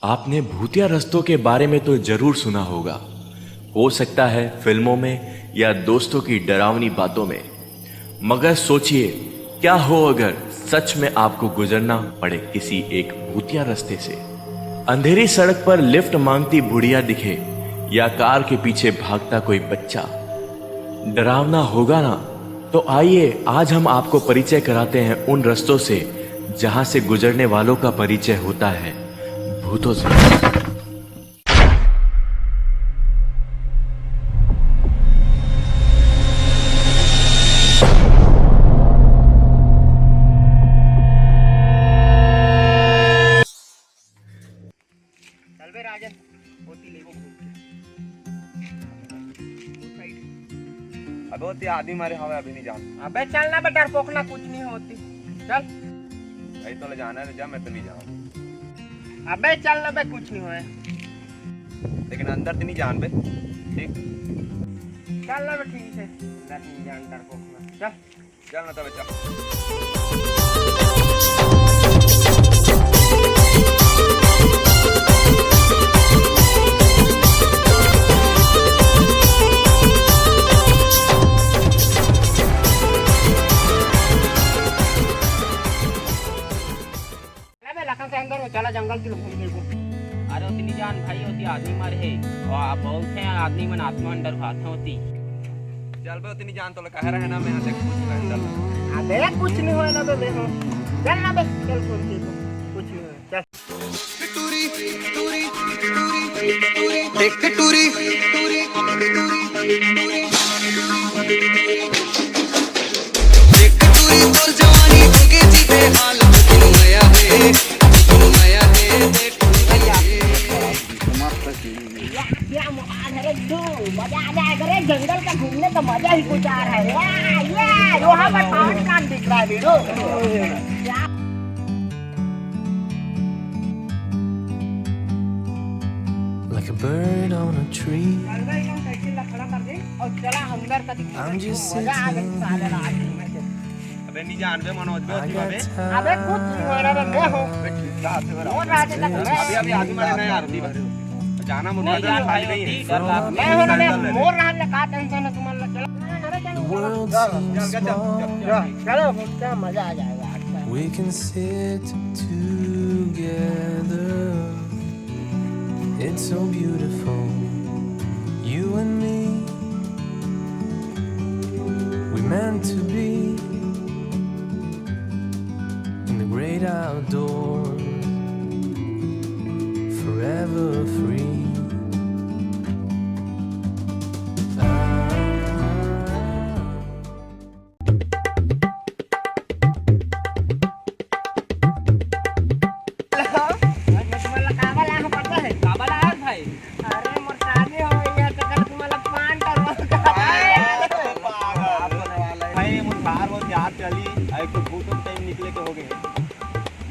आपने भूतिया रास्तों के बारे में तो जरूर सुना होगा, हो सकता है फिल्मों में या दोस्तों की डरावनी बातों में। मगर सोचिए, क्या हो अगर सच में आपको गुजरना पड़े किसी एक भूतिया रास्ते से। अंधेरी सड़क पर लिफ्ट मांगती बुढ़िया दिखे या कार के पीछे भागता कोई बच्चा, डरावना होगा ना। तो आइए आज हम आपको परिचय कराते हैं उन रास्तों से जहां से गुजरने वालों का परिचय होता है भूतों से। चल बे राजन, होती ले वो घूम के। अबे होती आदमी मारे हवा अभी नहीं जान। अबे चल ना बेटा, पोखना कुछ नहीं होती। चल। भाई तो ले जाना है, जा मैं तो नहीं जाऊँ। अबे चल ना बे, कुछ नहीं हुआ। लेकिन अंदर तो नहीं जान बे, ठीक? चल ना बे, ठीक है। अंदर नहीं जान, डर पोखना। चल। चल ना तब चल। लखन से अंदर हो, चला जंगल की घूम के। अरे उतनी जान भाई होती आदमी मर है और आप बहुत हैं आदमी मन आत्मा अंदर भात होती। चल बे उतनी जान तो ले कह रहे ना, मैं देख कुछ कर चल। अबे कुछ नहीं हुआ ना बे, देखो। चल ना बे, चल घूम के। कुछ नहीं हुआ, चल। टूरी टूरी टूरी टूरी देख टूरी टूरी देख टूरी तोर जवानी होगे जीते हाल तू नया है देख क्या मजा है तू, मजा आ जाएगा रे। जंगल का घूमने का मजा ही कुछ आ रहा है। ये रोहा पर पांच कान दिख रहा है वीरो। Like a bird on a tree. I'm just sitting अबे नहीं जान बे मनोज बे I होती got बे। अबे time. कुछ नहीं हो रहा है, मैं हूँ। और राजे का अभी अभी आदमी मारे नहीं यार होती बे। जाना मुन्ना नहीं तो जान खाली भाई नहीं होती है। डर लाग मैं हूँ ना, मैं मोर रहा है, का टेंशन है तुम्हारा। The world seems चल small. चलो, क्या मजा आ जाएगा। We can sit together. It's so beautiful. You and me. We meant to be in the great outdoors. Forever free. मैं तुम्हाला कागल आहे पता है। काबल आया भाई। अरे मोर शादी हो गई है, तो कल तुम्हाला पान करवा। भाई मुझार हो यार चली एक तो भूत टाइम निकले के हो गए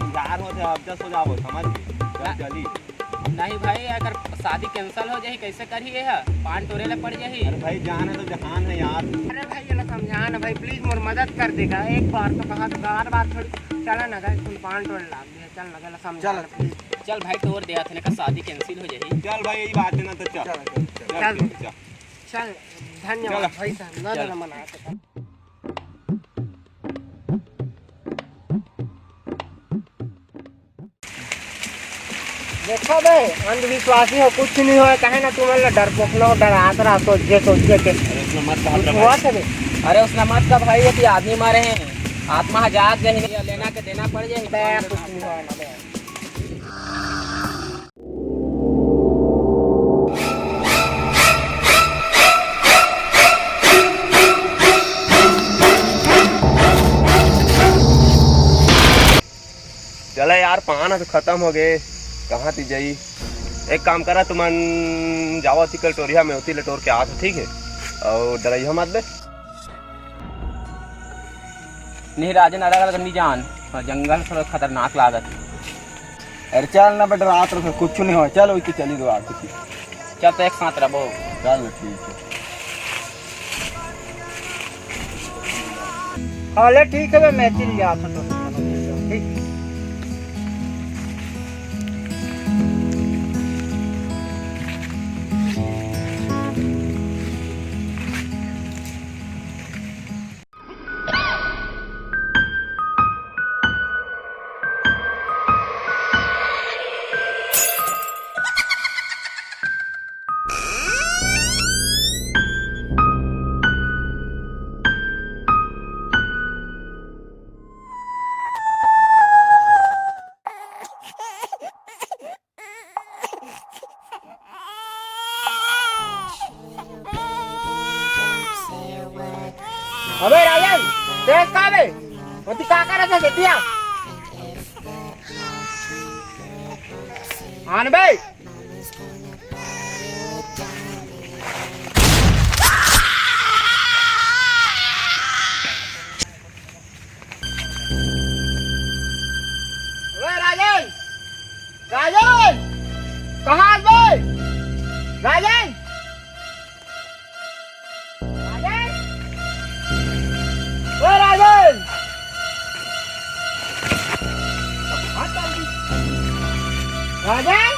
मुझार हो अब जस हो जाओ समझ चल चली। नहीं भाई, अगर शादी कैंसिल हो जाए कैसे करिए है, पान टोरे ले पड़ जाही। अरे भाई जान है तो जहान है यार। अरे भाई ये समझा ना भाई, प्लीज मोर मदद कर देगा। एक बार तो कहा तो बार बार थोड़ी। चला ना गए, तुम पान टोल लाग दिया। चल ना गला समझा ना प्लीज। चल भाई तोड़ दिया थे ना, शादी कैंसिल हो जाही। चल भाई यही बात है ना तो चल चल। चल, धन्यवाद चल। भाई साहब, ना मना के। देखो बे, अंधविश्वासी हो, कुछ नहीं हो। कहे ना तुम्हारा डर पोखना हो, डरात रहा सोच के। हुआ था बे। अरे उसने मत का भाई होती आदमी मारे हैं, आत्मा जाग गई लेना के देना पड़ जाए। बे कुछ नहीं हुआ ना बे। चला यार पान तो खत्म हो गए, कहाँ थी जाई। एक काम करा तुमन जावा थी कल टोरिया में होती लटोर के आ, ठीक है? और डराइया मत बे। नहीं राजन, अलग नहीं जान, जंगल थोड़ा खतरनाक लागत। अरे चल ना बेटा, रात में कुछ नहीं हो। चलो इसकी चली दो आगे की। चल तो एक साथ रहो। चल ठीक है। हाले ठीक है, मैं चिल जाता तो ठीक। अबे राजन देख का बे होती का करत है बेटिया आन बे ओए राजन राजन कहाँ बे राजन राजन ओए राजन राजन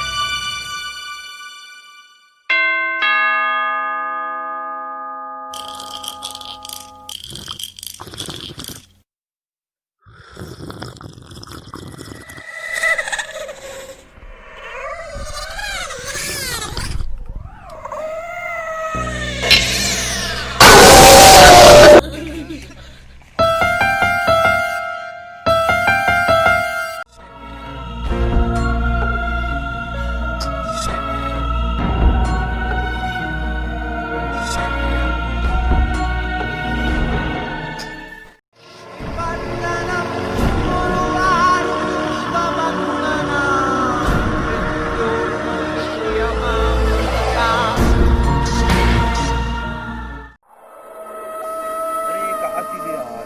अरे कहाँ थी ये यार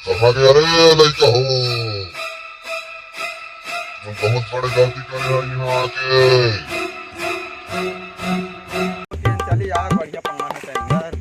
कहा गया रे लड़का हो तुम बहुत बड़े गलती करे हो यहाँ आके चल यार बढ़िया पंगा में चाहिए यार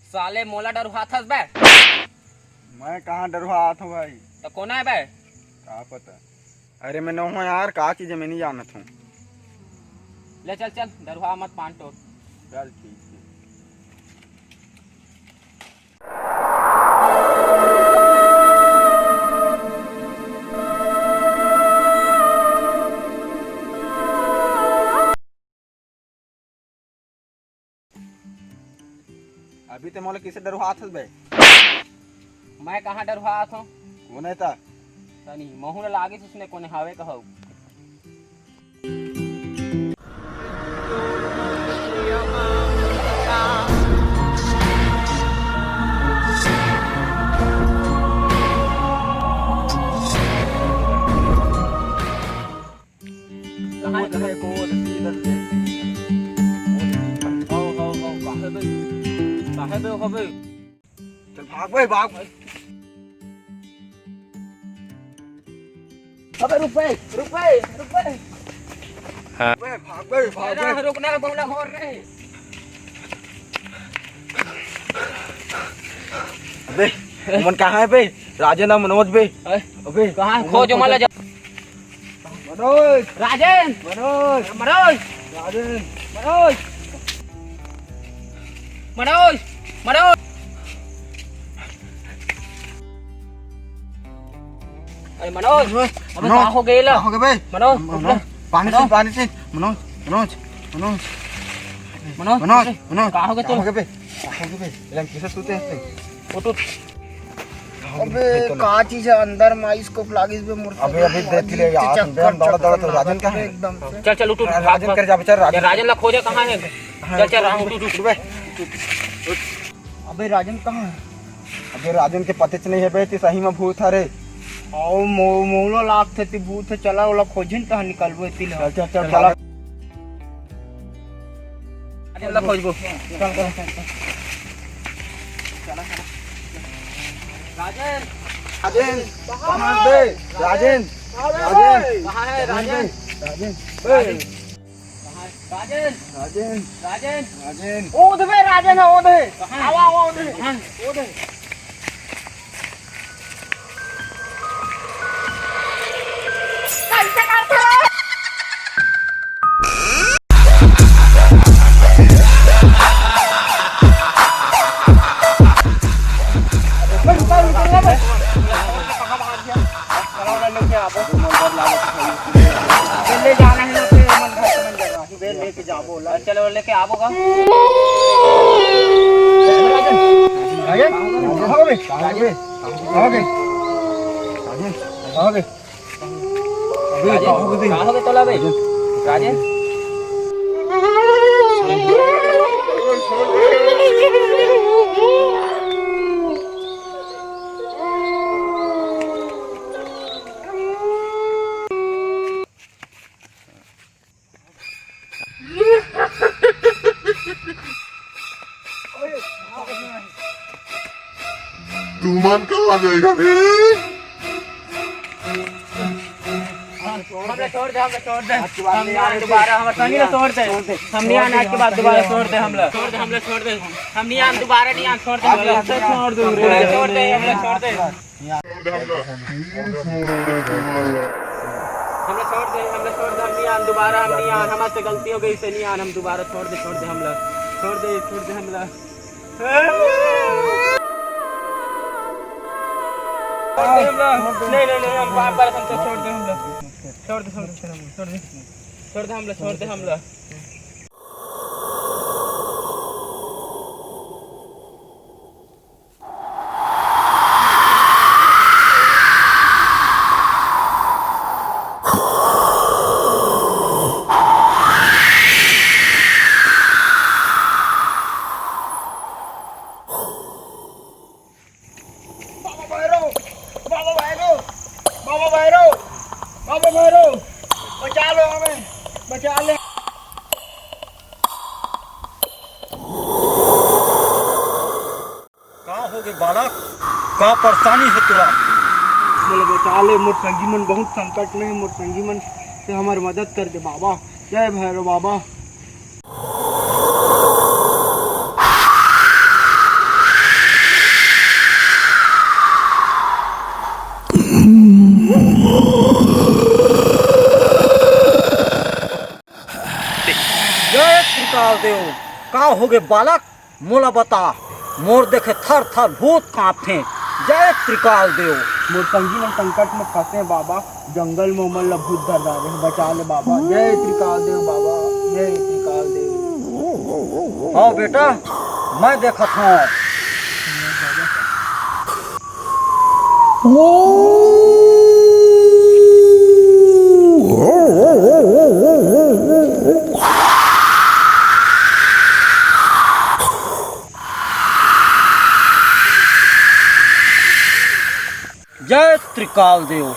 साले मोला डरुआ थस बे मैं कहाँ डरवा था भाई तो कौन है बे क्या पता अरे मैं न हूँ यार का चीज मैं नहीं जानत हूँ ले चल चल डरुआ मत पान टोट चल ठीक है अभी ते मोले किसे डरवा हाथ बे मैं कहाँ डरवात हूँ कोने ता तनी महू न लागे उसने कोने हावे कहू कहाँ कहे को इधर से काहे बे कबे चल भाग बे अबे रुपए भाग बे रुकना बहुला हो रहे अबे मन कहाँ है बे राजन और मनोज बे अबे कहाँ खोजो मला जा मनोज राजन मनोज मनोज राजन मनोज मनोज मनोज अरे मनोज अबे कहाँ हो गए ला हो गए बे मनोज मनोज पानी से मनोज मनोज मनोज मनोज मनोज मनोज कहाँ हो गए तुम हो गए बे लम किसे सूते हैं उठ अबे का चीज है अंदर माइस्कोप लागिस बे मूर्ति अबे देख ले यार हम दौड़ा तो राजन का है एकदम से चल चल उठ राजन कर जा बेचारा राजन ला खोजे कहाँ है चल चल राम उठ बे अबे राजन कहाँ है अबे राजन के पते च नहीं है बे सही में भूत है रे आओ मोलो लाख थे ती भूत है चला वाला खोजिन तो निकलबो इतिल चल चल चल चला राजन ला खोजबो राजन राजन कहाँ बे राजन राजन कहाँ है राजन राजन राजन राजन राजन राजन ओद बे राजन है ओद आवा ओद ओद ले जाना है ना फिर मन घर मन जगह बे लेके जाबो ला चलो लेके आवो का राजन कहाँ बे कहाँ बे राजन कहाँ बे अबे कहाँ हो गए तोला बे राजन तू मन कहाँ जाएगा रे हमने छोड़ दे हम नहीं दोबारा हम संगी ना छोड़ दे हम नहीं आने आज के बाद दोबारा छोड़ दे हम लोग छोड़ दे हम नहीं आने दोबारा नहीं आने छोड़ दे हम लोग छोड़ दे हम लोग छोड़ दे हमने छोड़ दे हम नहीं आने दोबारा हम नहीं आने हमारे से गलती हो गई से नहीं आने हम दोबारा छोड़ दे हम लोग छोड़ दे हम लोग नहीं हम बार हमसे छोड़ दे हम लोग छोड़ दे हम लोग बाबा भैरव बचा लो हमें बचा ले कहाँ हो गए बालक क्या परेशानी है तेरा बोले बचा ले मोर संगी मन बहुत संकट में है मोर संगी मन से हमारी मदद कर दे बाबा जय भैरव बाबा जय त्रिकाल देव कहाँ हो गए बालक मोला बता मोर देखे थर थर भूत कांपते जय त्रिकाल देव मोर संगी मन संकट में फंसे बाबा जंगल में उमल ला भूत धर रहे बचा ले बाबा जय त्रिकाल देव बाबा जय त्रिकाल देव हाँ बेटा मैं देखा था। जय त्रिकाल देव।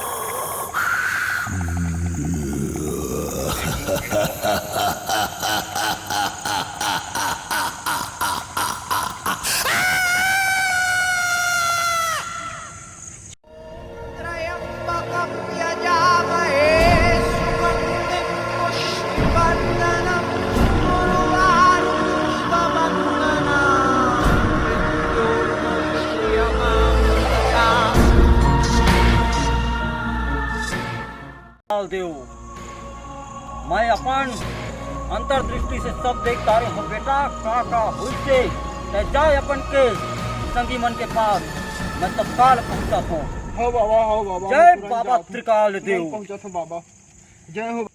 देव, मैं अपन अंतर्दृष्टि से सब देखता रहा हूँ बेटा। का हुई से जाए अपन के संगी मन के पास, मैं तत्काल पहुँचा हूँ। हो बाबा, हो बाबा। जय बाबा त्रिकाल देव। पहुंचा था बाबा। जय हो।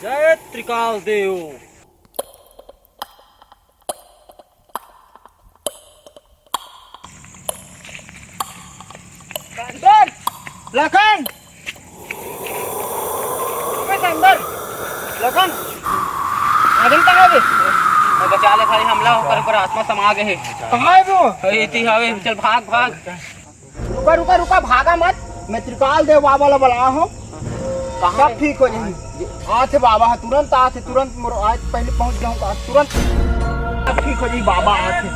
जय त्रिकाल देव। अंदर लखन, अंदर लखन, आदम कहाँ है? बचा ले भाई, हमला होकर पर आत्मा समा गए। कहाँ है वो? इति हवे, चल भाग भाग। रुका रुका रुका, भागा मत। मैं त्रिकाल देव बाबा ला बुलाया हूँ। सब ठीक हो जाएगी। आते बाबा, तुरंत आते, तुरंत आज पहले पहुँच जाऊँगा, तुरंत सब ठीक हो जाएगी। बाबा आते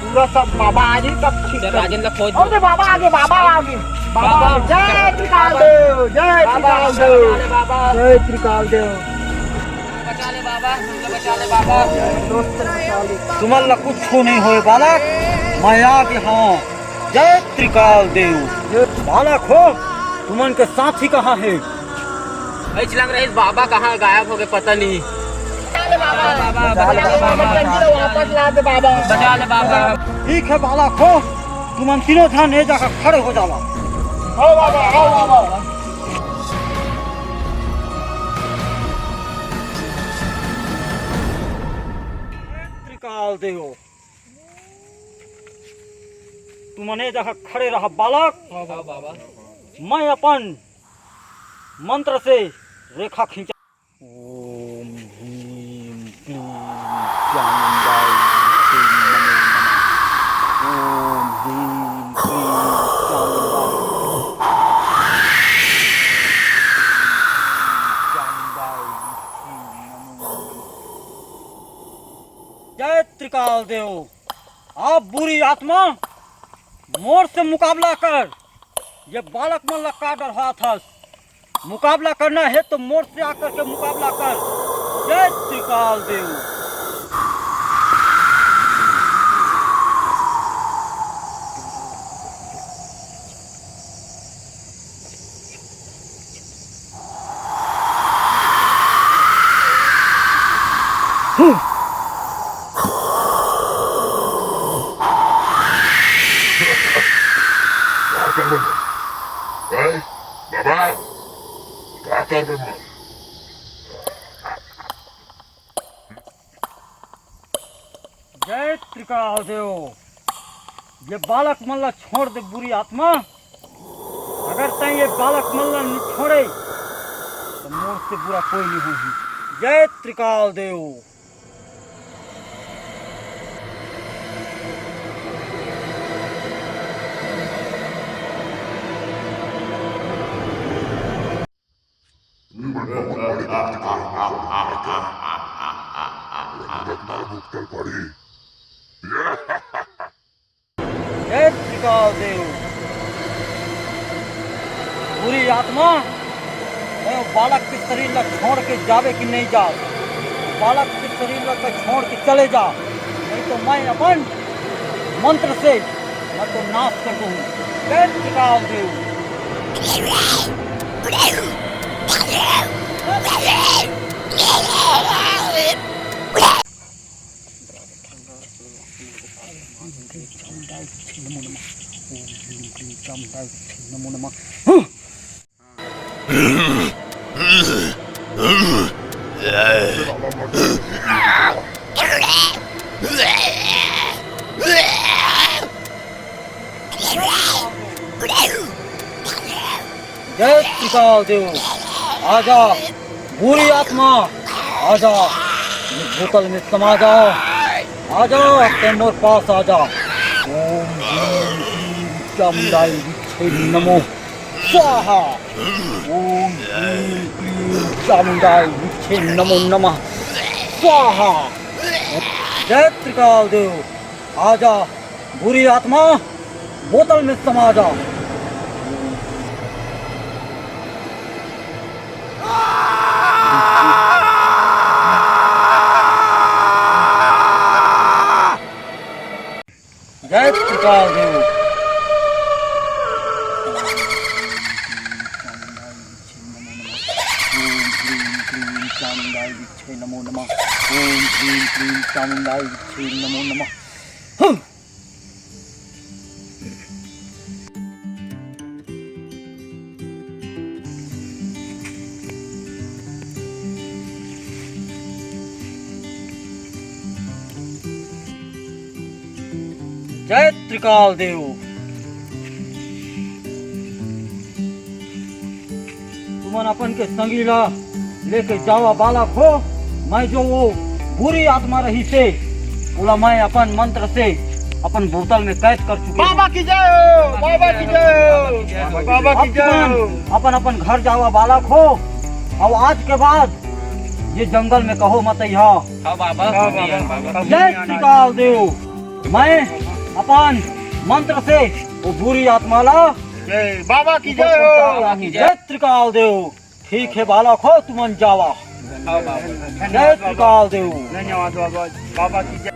पूरा सब, बाबा आ जाए तब ठीक। राजेंद्र खोज ओके बाबा आगे, बाबा आगे, बाबा। जय त्रिकाल देव, जय त्रिकाल देव, बाबा, जय त्रिकाल देव। बचा ले बाबा, बचा ले बाबा। दोस्त बचा ले। तुम्हारा कुछ नहीं होए बालक, मैं आ गया हूँ। जय त्रिकाल देव। बालक हो, तुमन के साथी कहाँ है? लग रही बाबा कहाँ गायब हो गए, पता नहीं। वापस ला दे बाबा। बचा ले बाबा। ठीक है बालक हो, तुम तीनों ध्यान ले जाकर खड़े हो जाओ। हो बाबा, हो बाबा। त्रिकाल देव, तुमने जगह खड़े रहा बालक। बाबा, मैं अपन मंत्र से रेखा खींचा। ओम ह्रीं क्लीं चामुंडाय नमो नमः। ओम ह्रीं क्लीं चामुंडाय नमो नमः। जय त्रिकाल देव। आप बुरी आत्मा, मोर से मुकाबला कर। ये बालक मन ला का डर रहा था। मुकाबला करना है तो मोर से आकर के मुकाबला कर। जय त्रिकाल देव। बाबा क्या कर रहे हो? जय त्रिकाल देव। ये बालक मल्ला छोड़ दे बुरी आत्मा। अगर तय ये बालक मल्ला नहीं छोड़े तो मोर से बुरा कोई नहीं होगी। जय त्रिकाल देव। जय त्रिकाल देव। बुरी आत्मा, मैं बालक के शरीर ला छोड़ के जावे कि नहीं जा। बालक के शरीर ला छोड़ के चले जा, नहीं तो मैं अपन मंत्र से मैं तो नाश कर दूँ। जय त्रिकाल देव। चामुंडाई नमो नमः। जय त्रिकाल देव, आजा बुरी आत्मा, आजा इस बोतल में समा जा, आजा तेमोर पास आजा। ओम ह्रीं क्लीं चामुंडाई विच्छे नमो स्वाहा। ओम ह्रीं क्लीं चामुंडाई विच्छे नमो नमः स्वाहा। जय त्रिकाल देव, आजा बुरी आत्मा, बोतल में समा जा। जय त्रिकाल देव, ओम ह्रीं क्लीं चामुंडाई विच्छे नमो नमः। ओम ह्रीं क्लीं चामुंडाई विच्छे नमो नमः। जय त्रिकाल देव, तुमन अपन के संगीला लेके जावा बालक हो। मैं जो वो बुरी आत्मा रही से बोला, मैं अपन मंत्र से अपन बोतल में कैद कर चुके हैं। बाबा की जय हो, बाबा की जय हो, बाबा की जय हो। अपन अपन घर जावा बालक हो। और आज के बाद ये जंगल में कहो मत यहाँ। हाँ बाबा, जय त्रिकाल देव, मैं अपन मंत्र से वो बुरी आत्मा ला जय बाबा की जय हो। जय त्रिकाल देव। ठीक है बालक हो, तुमन जावा। जय त्रिकाल देव। धन्यवाद बाबा, बाबा की जय।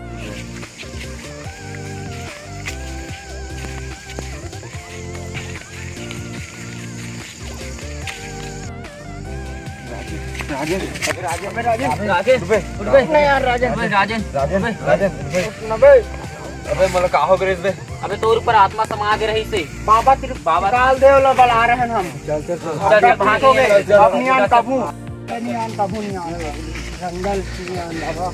नहीं यार अबे मला का हो गए बे? अबे तोर ऊपर आत्मा समा के रही से। बाबा त्रिकाल देव ला बुला रहे हैं हम। चल भागोगे अब नहीं आन काबू, नहीं आन काबू, नहीं आन जंगल नहीं आन बाबा।